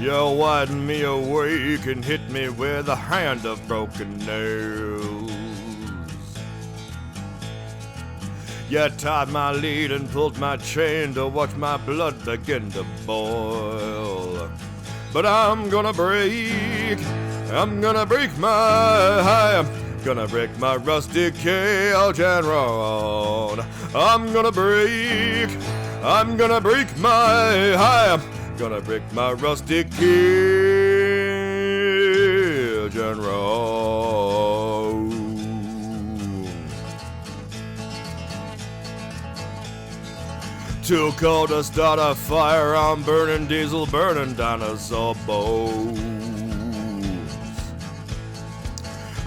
You widen me awake and hit me with a hand of broken nails. You tied my lead and pulled my chain to watch my blood begin to boil. But I'm gonna break my gonna break my rusty cage and run. I'm gonna break my rusty cage and run. Too cold to start a fire, I'm burning diesel, burning dinosaur bones.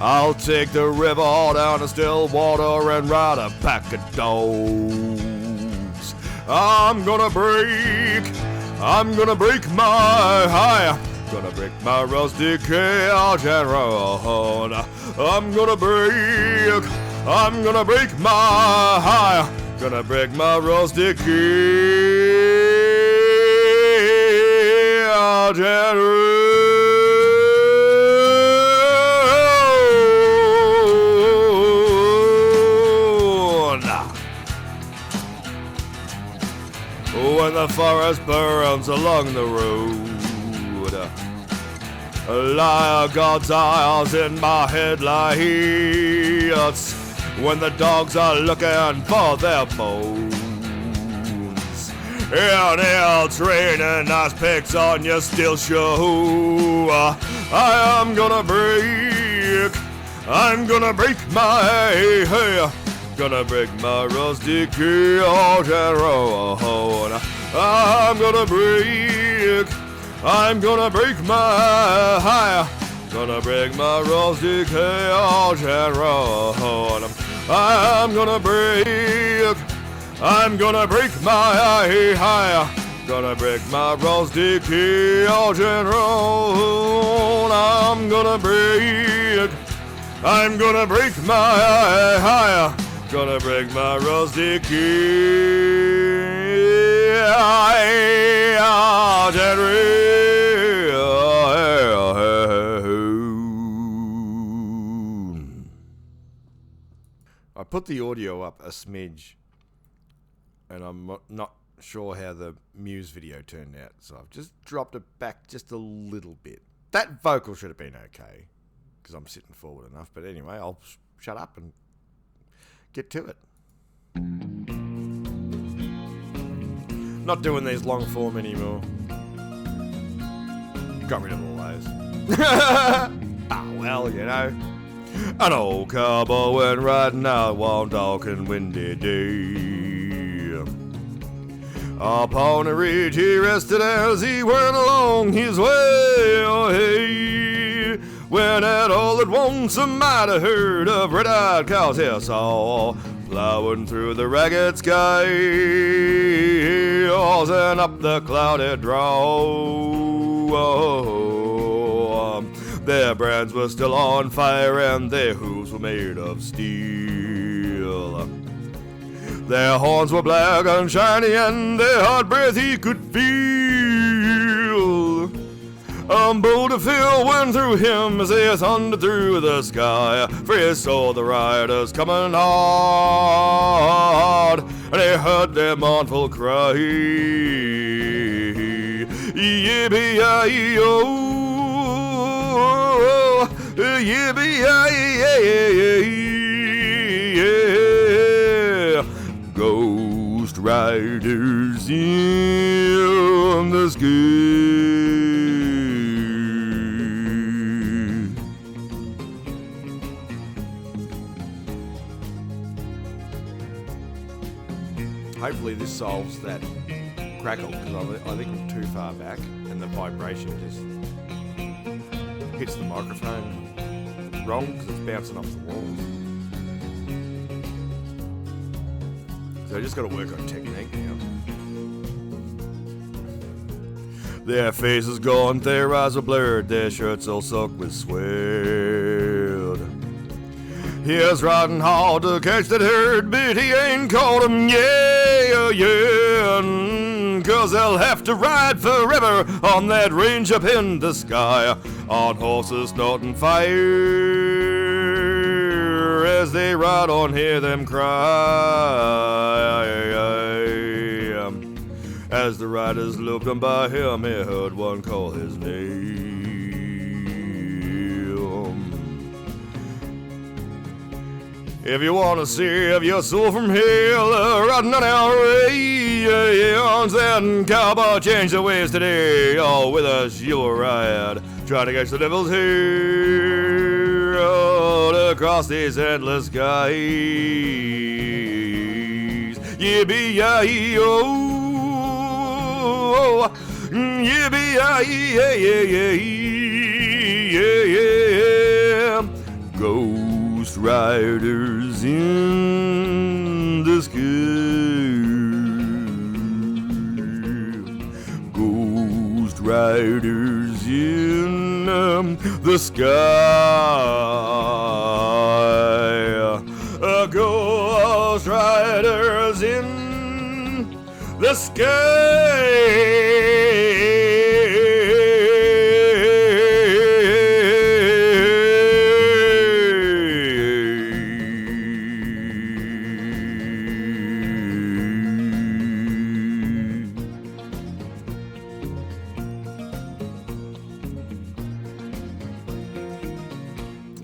I'll take the river all down to still water and ride a pack of dogs. I'm gonna break my rusty cage and run. I'm gonna break my rusty cage and run. When the forest burns along the road, lie God's eyes in my headlights. When the dogs are looking for their bones, and it's raining ice picks on your steel shoe. I'm gonna break my rusty cage and run. I'm gonna break my rusty cage and run. I'm gonna break my rusty cage and run. I'm gonna break my rusty cage and run. I put the audio up a smidge, and I'm not sure how the Muse video turned out, so I've just dropped it back just a little bit. That vocal should have been okay, because I'm sitting forward enough, but anyway, I'll shut up and get to it. Not doing these long form anymore. Got rid of all those. Well, you know. An old cowboy went riding out one dark and windy day. Upon a ridge he rested as he went along his way. When at all at once a mighty herd of red-eyed cows he saw, plowing through the ragged skies and up the clouded draw. Their brands were still on fire and their hooves were made of steel. Their horns were black and shiny and their hot breath he could feel. A bolt of fear went through him as they thundered through the sky, for he saw the riders coming hard, and he heard their mournful cry. Yippee-yi-yo, yippee-yi-yi-yi, ghost riders in the sky. Hopefully this solves that crackle, because I think I'm too far back and the vibration just hits the microphone wrong because it's bouncing off the walls. So I just got to work on technique now. Their faces gaunt, their eyes are blurred, their shirts all soaked with sweat. He is riding hard to catch that herd, but he ain't caught 'em, yeah, 'cause they'll have to ride forever on that range up in the sky, on horses snorting fire, as they ride on, hear them cry. As the riders looked on by him, he heard one call his name. If you want to save your soul from hell, riding on our range, then cowboy, change the ways today. Oh, with us you'll ride, try to catch the devil's hair across these endless skies. Yippee-yi-yo, yippee-yi-yi-yi-yi-yi-yi. Ghost riders in the sky, ghost riders in the sky, ghost riders in the sky.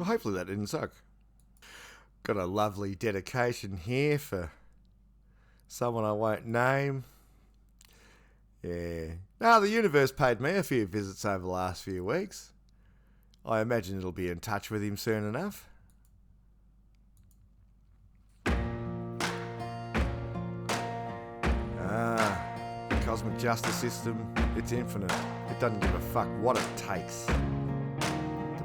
Hopefully that didn't suck. Got a lovely dedication here for someone I won't name. Yeah. Now, the universe paid me a few visits over the last few weeks. I imagine it'll be in touch with him soon enough. The cosmic justice system, it's infinite. It doesn't give a fuck what it takes.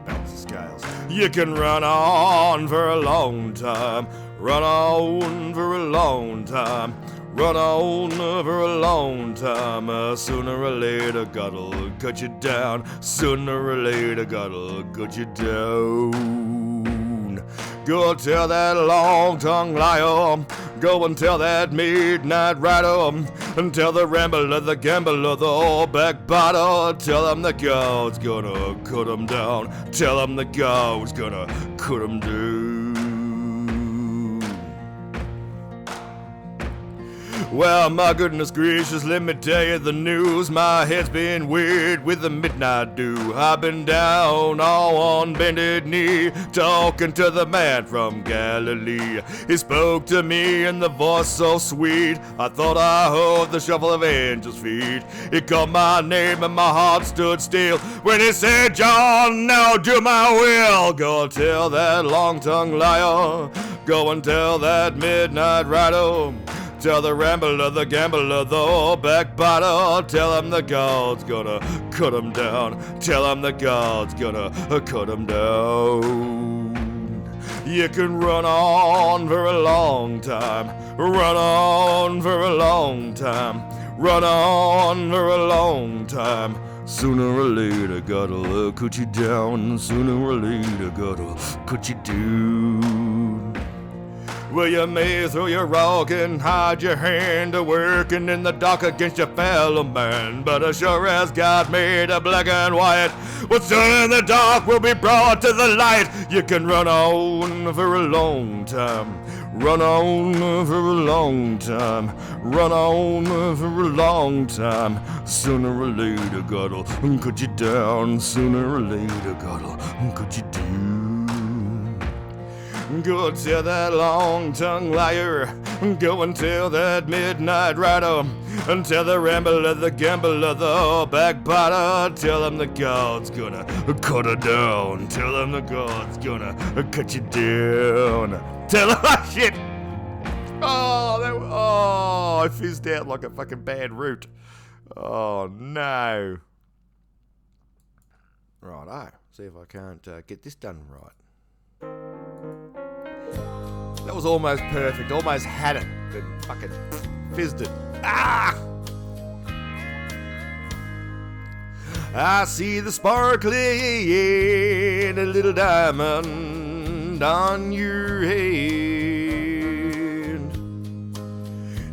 Balance the scales. You can run on for a long time, run on for a long time, run on for a long time. Sooner or later, God'll cut you down. Sooner or later, God'll cut you down. Go tell that long-tongued liar, go and tell that midnight rider, and tell the rambler, the gambler, the old backbiter, tell him the God's gonna cut him down, tell him the God's gonna cut him down. Well, my goodness gracious, let me tell you the news. My head's been weird with the midnight dew. I've been down all on bended knee, talking to the man from Galilee. He spoke to me in the voice so sweet, I thought I heard the shuffle of angels' feet. He called my name and my heart stood still when he said, John, now do my will. Go tell that long-tongued liar, go and tell that midnight rider, tell the rambler, the gambler, the old backbiter, tell him the God's gonna cut him down, tell him the God's gonna cut him down. You can run on for a long time, run on for a long time, run on for a long time. Sooner or later, God'll cut you down, sooner or later, God'll cut you down. Well, you may throw your rock and hide your hand, working in the dark against your fellow man, but as sure as God made a black and white, what's done in the dark will be brought to the light. You can run on for a long time, run on for a long time, run on for a long time. Sooner or later, God'll cut you down, sooner or later, God'll cut you down. Go tell that long-tongued liar, go and tell that midnight rider, and tell the rambler, the gambler, the backbiter, tell him the God's gonna cut her down, tell him the God's gonna cut you down. Tell him, oh shit! Oh, I fizzed out like a fucking bad root. Oh no. Righto, see if I can't get this done right. That was almost perfect, almost had it, but fucking fizzed it. Ah! I see the sparkling little diamond on your head.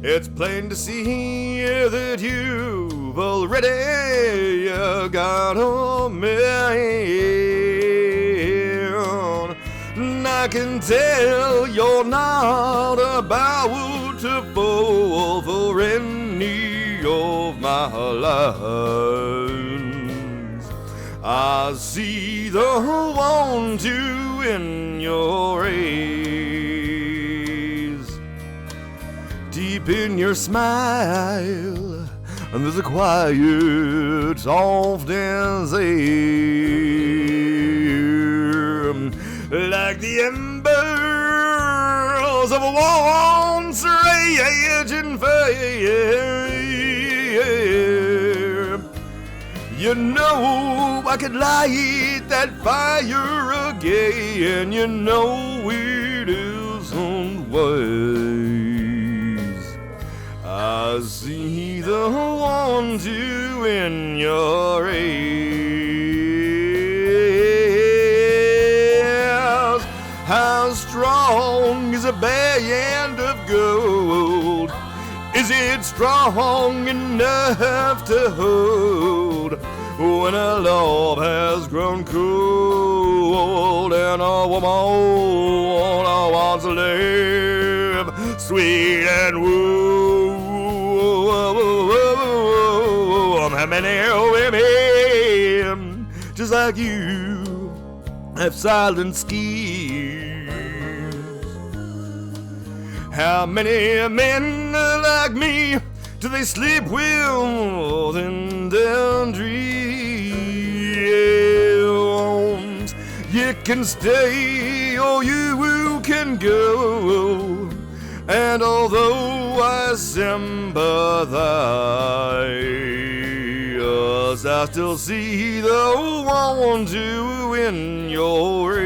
It's plain to see that you you've already got a man. And I can tell you're not about to fall for any of my lines. I see the want to in your eyes. Deep in your smile, and there's a quiet, soft as air, like the embers of a once raging fire. You know I could light that fire again. You know it isn't wise. I see the want to in your eyes. How strong is a band of gold? Is it strong enough to hold when a love has grown cold and a woman wants to live sweet and warm? How many women just like you have silent schemes? How many men like me do they sleep with in their dreams? You can stay or you can go, and although I sympathize, I still see the want to in your eyes.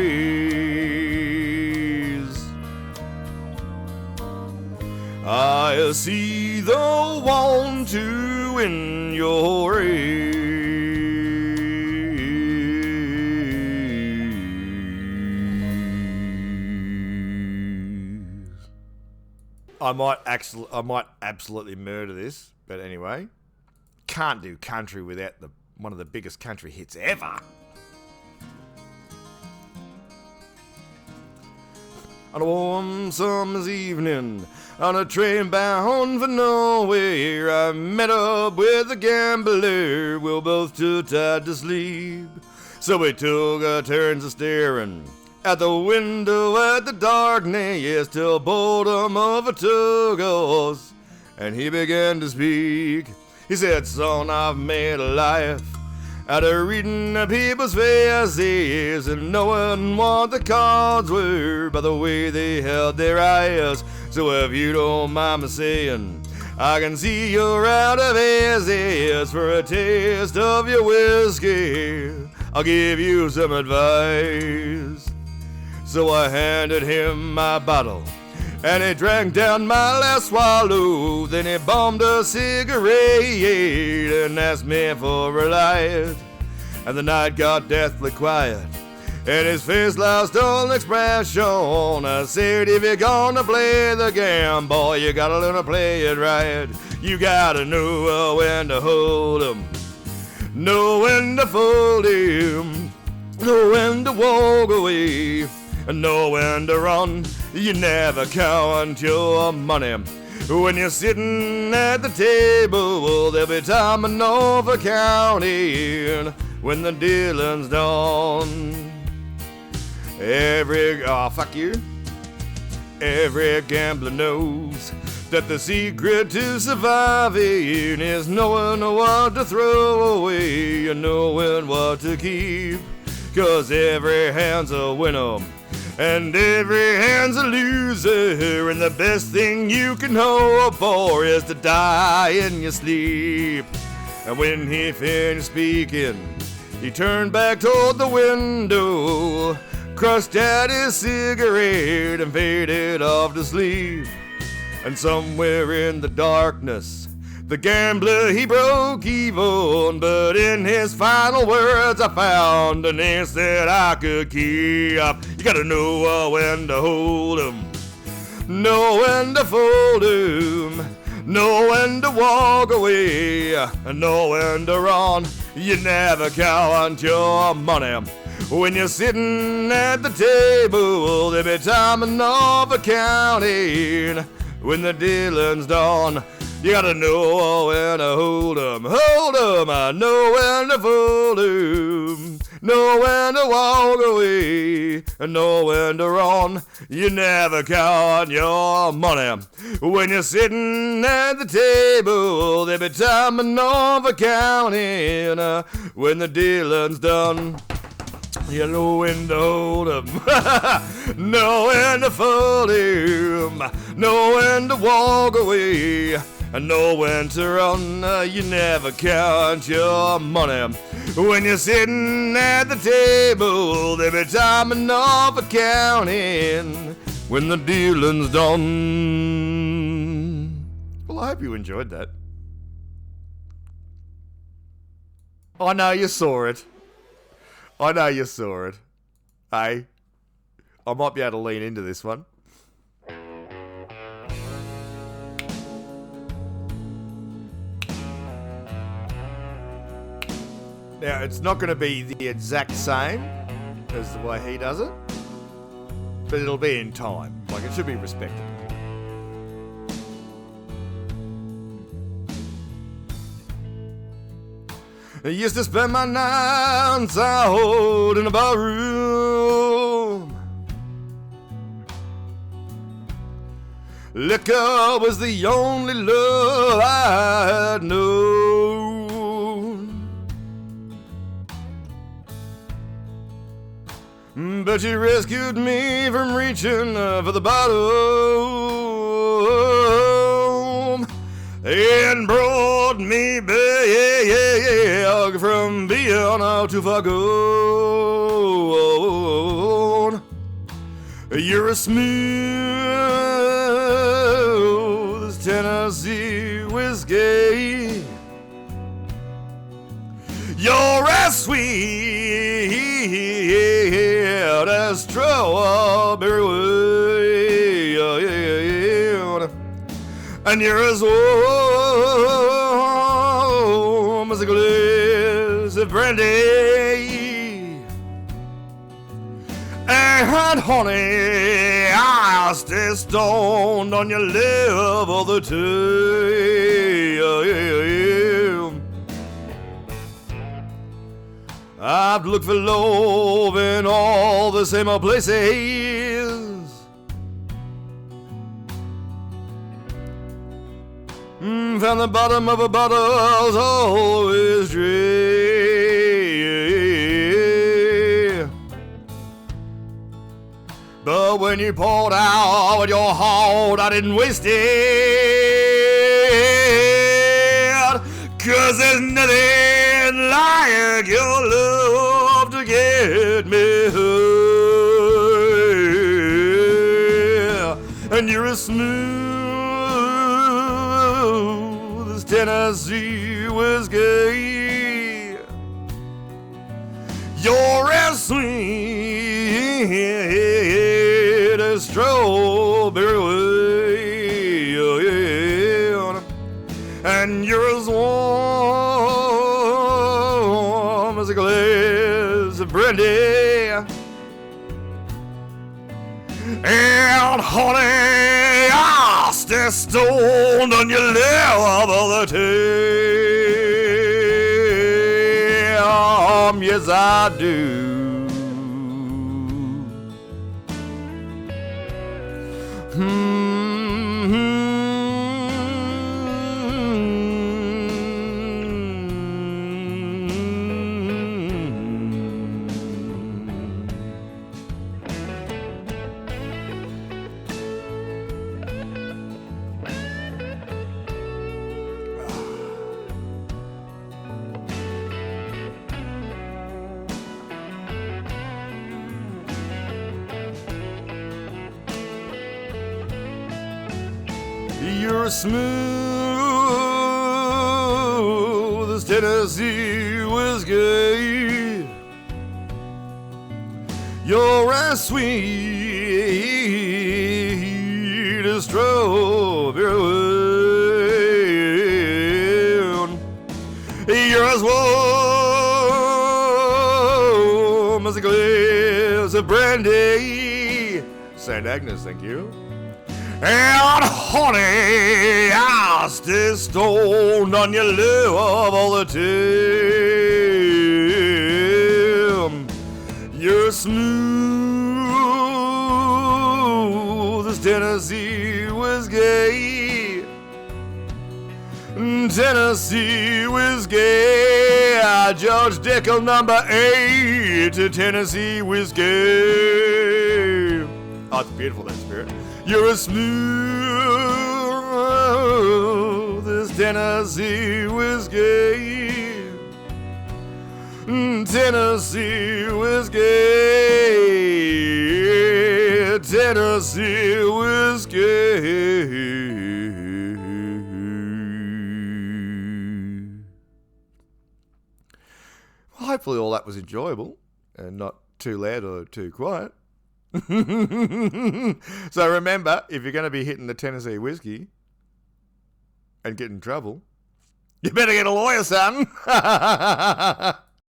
I see the want to in your eyes. I might absolutely murder this, but anyway, can't do country without one of the biggest country hits ever. On a warm summer's evening, on a train bound for nowhere, I met up with a gambler. We were both too tired to sleep, so we took our turns of staring at the window at the darkness till boredom overtook us, and he began to speak. He said, "Son, I've made a life out of reading the people's faces and knowing what the cards were by the way they held their eyes. So if you don't mind me saying, I can see you're out of asses. For a taste of your whiskey, I'll give you some advice." So I handed him my bottle, and he drank down my last swallow. Then he bombed a cigarette and asked me for a light. And the night got deathly quiet, and his face lost all expression. I said, "If you're gonna play the game, boy, you gotta learn to play it right. You gotta know when to hold 'em, know when to fold 'em, know when to walk away, and know when to run. You never count your money when you're sitting at the table. There'll be time enough for counting when the dealing's done." Every gambler knows that the secret to surviving is knowing what to throw away and knowing what to keep. 'Cause every hand's a winner and every hand's a loser, and the best thing you can hope for is to die in your sleep. And when he finished speaking, he turned back toward the window, crushed out his cigarette, and faded off to sleep. And somewhere in the darkness, the gambler, he broke even, but in his final words I found an ace that I could keep. You gotta know when to hold 'em, know when to fold 'em, know when to walk away, know when to run. You never count your money. When you're sitting at the table, there'll be time enough for counting. When the dealing's done, you gotta know when to hold 'em. I know when to fold 'em. Know when to walk away, know when to run. You never count your money. When you're sitting at the table, there'll be time enough for counting. When the dealing's done, you know when to hold 'em. Know when to fold 'em. Know when to walk away. Know when to run. You never count your money. When you're sitting at the table, there'll be time enough for counting. When the dealing's done. Well, I hope you enjoyed that. I know you saw it. I know you saw it. Hey, I might be able to lean into this one. Now, it's not going to be the exact same as the way he does it, but it'll be in time. Like, it should be respectable. I used to spend my nights out in a barroom. Liquor was the only love I had known. But she rescued me from reaching for the bottom and brought me back from being out too far gone. You're as smooth as Tennessee whiskey. You're as sweet as strawberry wine, and you're as warm as a glass of brandy. And honey, I stay stoned on your lip all the time. I've looked for love in all the same old places. Found the bottom of a bottle's always dry. But when you poured out your heart, I didn't waste it. 'Cause there's nothing like your love to get me high. And you're as smooth as Tennessee whiskey. You're as sweet as strawberry wine, and you're as warm as a glass of brandy. And honey, I stay stoned on your lip all the time. Yes, I do. You're smooth as Tennessee whiskey. You're as sweet as strawberry brandy. St. Agnes, thank you. And honey, I still stoned on your love all the time. You're smooth as Tennessee whiskey. Tennessee whiskey. George Dickel #8 to Tennessee whiskey. Oh, it's beautiful, that spirit. You're as smooth as Tennessee whiskey. Tennessee whiskey. Tennessee whiskey. Well, hopefully all that was enjoyable and not too loud or too quiet. So remember, if you're going to be hitting the Tennessee whiskey and get in trouble, you better get a lawyer, son.